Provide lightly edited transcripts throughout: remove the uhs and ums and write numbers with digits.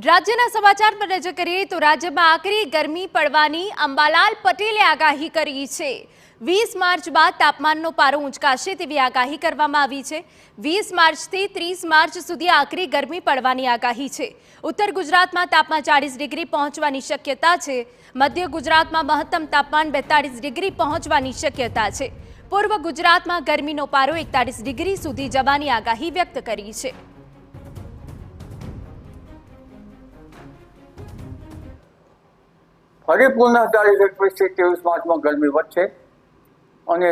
રાજ્યના સમાચાર પર નજર કરીએ તો રાજ્યમાં આકરી ગરમી પડવાની અંબાલાલ પટેલે આગાહી કરી છે। 20 માર્ચ બાદ તાપમાનનો પારો ઊંચકાશે તેવી આગાહી કરવામાં આવી છે। 20 માર્ચથી 30 માર્ચ સુધી આકરી ગરમી પડવાની આગાહી છે। ઉત્તર ગુજરાતમાં તાપમાન 40 ડિગ્રી પહોંચવાની શક્યતા છે। મધ્ય ગુજરાતમાં મહત્તમ તાપમાન 42 ડિગ્રી પહોંચવાની શક્યતા છે। પૂર્વ ગુજરાતમાં ગરમીનો પારો 41 ડિગ્રી સુધી જવાની આગાહી વ્યક્ત કરી છે। હરિપુરના 40-21 થી 23 માર્ચમાં ગરમી વધશે અને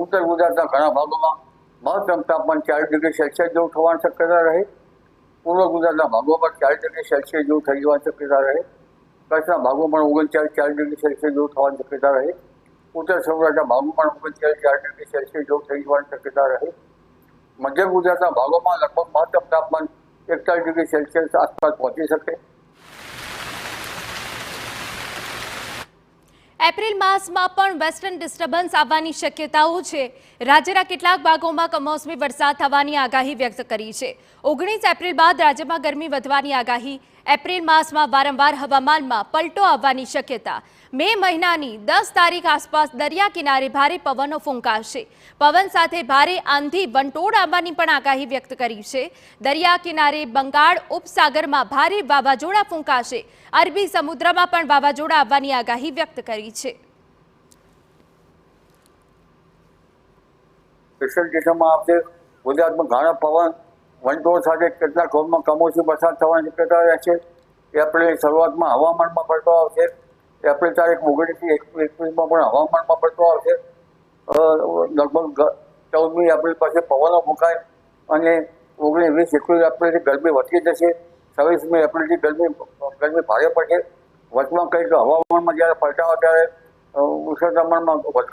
ઉત્તર ગુજરાતના ઘણા ભાગોમાં મહત્તમ તાપમાન 40 ડિગ્રી સેલ્સિયસ જેવું થવાની શક્યતા રહે। પૂર્વ ગુજરાતના ભાગોમાં 40 ડિગ્રી સેલ્સિયસ જેવું થઈ જવાની શક્યતા રહે। કચ્છના ભાગોમાં 39-40 ડિગ્રી સેલ્સિયસ જેવું થવાની શક્યતા રહે। ઉત્તર સૌરાષ્ટ્રના ભાગોમાં 39-40 ડિગ્રી સેલ્સિયસ જેવું થઈ જવાની શક્યતા રહે। મધ્ય ગુજરાતના ભાગોમાં લગભગ મહત્તમ તાપમાન 41 ડિગ્રી સેલ્સિયસ આસપાસ પહોંચી શકે। એપ્રિલ માસમાં પણ વેસ્ટર્ન ડિસ્ટર્બન્સ આવવાની શક્યતાઓ છે। રાજ્યના કેટલાક ભાગોમાં કમોસમી વરસાદ થવાની આગાહી વ્યક્ત કરી છે। 19 એપ્રિલ બાદ રાજ્યમાં ગરમી વધવાની આગાહી। એપ્રિલ માસમાં વારંવાર હવામાનમાં પલટો આવવાની શક્યતા। મે મહિનાની 10 તારીખ આસપાસ દરિયા કિનારે ભારે પવનો ફૂંકાશે। પવન સાથે ભારે આંધી વંટોળ આવવાની પણ આગાહી વ્યક્ત કરી છે। દરિયા કિનારે બંગાળ ઉપસાગરમાં ભારે વાવાઝોડા ફૂંકાશે। અરબી સમુદ્રમાં પણ વાવાઝોડા આવવાની આગાહી વ્યક્ત કરી છે। ગુજરાતમાં ઘણા પવન વંટોળ સાથે કેટલાક ભાગમાં કમોસમી વરસાદ થવાની શક્યતા રહેશે। એપ્રિલની શરૂઆતમાં હવામાનમાં પલટો આવશે। એપ્રિલ તારીખ 19 થી 21માં પણ હવામાનમાં પલટો આવશે। લગભગ 14મી એપ્રિલ પછી પવનો ફૂંકાય અને 19, 20, 21 એપ્રિલથી ગરમી વધી જશે। 26મી એપ્રિલથી ગરમી ભારે પડશે। વચમાં કંઈક હવામાનમાં જ્યારે પલટાવો ત્યારે ઉષ્ણતામાનમાં